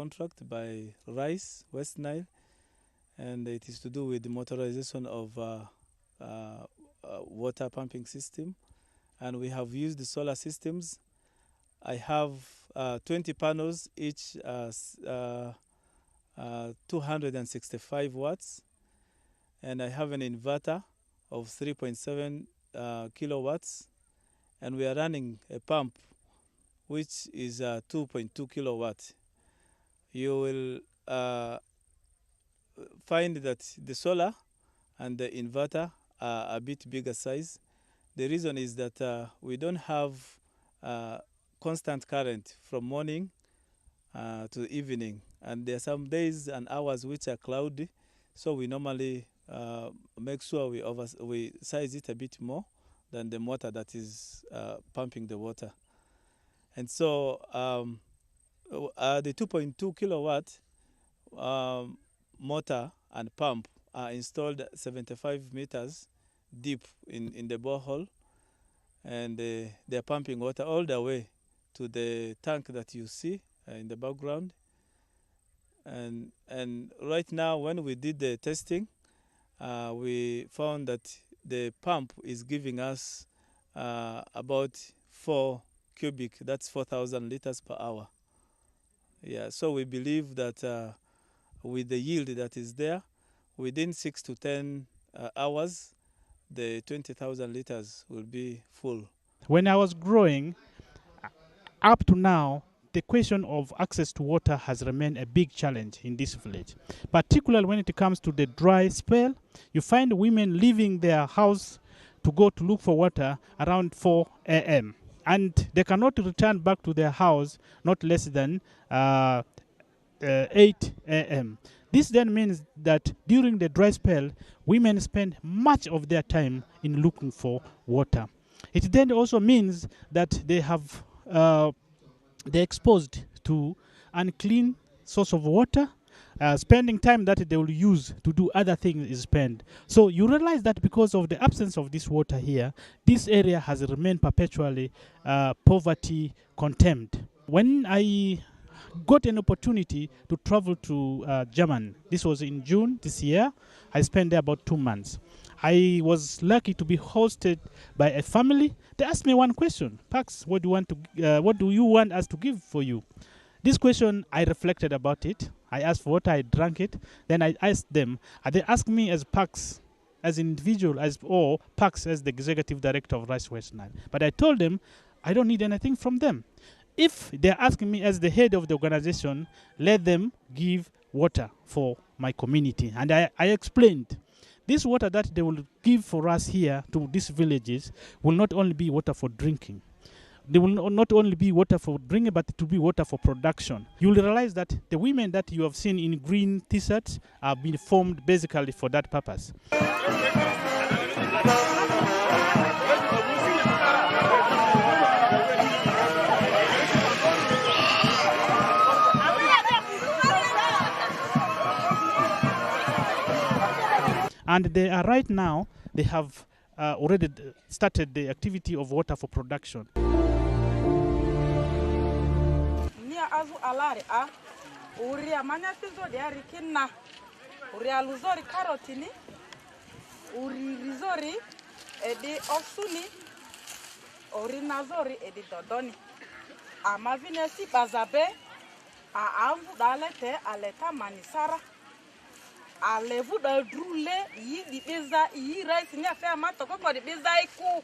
contract by Rice, West Nile, and it is to do with the motorization of water pumping system. And we have used the solar systems. I have 20 panels, each 265 watts, and I have an inverter of 3.7 kilowatts, and we are running a pump which is 2.2 kilowatts. You will find that the solar and the inverter are a bit bigger size. The reason is that we don't have constant current from morning to evening, and there are some days and hours which are cloudy, so we normally make sure we size it a bit more than the motor that is pumping the water. And so the 2.2 kilowatt motor and pump are installed 75 meters deep in the borehole, and they're pumping water all the way to the tank that you see in the background. And right now, when we did the testing, we found that the pump is giving us about 4 cubic, that's 4,000 liters per hour. Yeah, so we believe that with the yield that is there, within 6 to 10 hours, the 20,000 liters will be full. When I was growing, up to now, the question of access to water has remained a big challenge in this village. Particularly when it comes to the dry spell, you find women leaving their house to go to look for water around 4 a.m. And they cannot return back to their house not less than 8 a.m. This then means that during the dry spell, women spend much of their time in looking for water. It then also means that they have they're exposed to unclean source of water. Spending time that they will use to do other things is spent. So you realize that because of the absence of this water here, this area has remained perpetually poverty contemned. When I got an opportunity to travel to Germany, this was in June this year, I spent there about 2 months. I was lucky to be hosted by a family. They asked me one question: Pax, what do you want us to give for you? This question, I reflected about it. I asked for water, I drank it. Then I asked them, they asked me as Pax, as an individual, or Pax as the executive director of Rice West Nile. But I told them, I don't need anything from them. If they're asking me as the head of the organization, let them give water for my community. And I explained, this water that they will give for us here to these villages will not only be water for drinking. They will not only be water for drinking, but it will be water for production. You will realize that the women that you have seen in green t-shirts are being formed basically for that purpose. And they are right now, they have already started the activity of water for production. Alevu da drule yi di beza yi rice nya fe ma to ko di beza iku.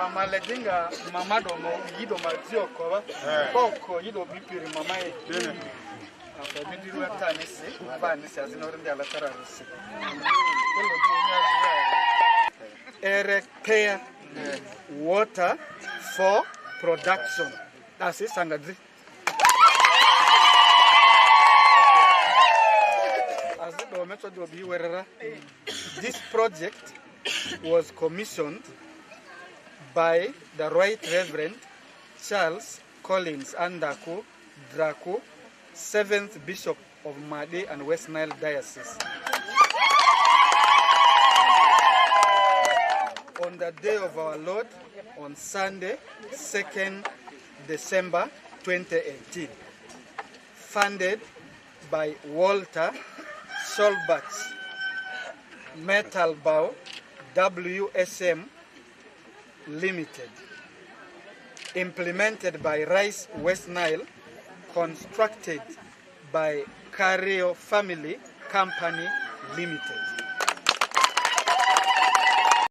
Amaledinga mama do mo yido mazio ko boko yido bipiri mama e afa bidiru atanisi vanisi azinori ndala tararisi ere kea water for production. That's it, Sangadri. This project was commissioned by the Right Reverend Charles Collins Andaku Draku, 7th Bishop of Madi and West Nile Diocese. On the day of our Lord, on Sunday, 2nd December 2018, funded by Walter Solbach's Metal Bow WSM Limited, implemented by Rice West Nile, constructed by Cario Family Company Limited.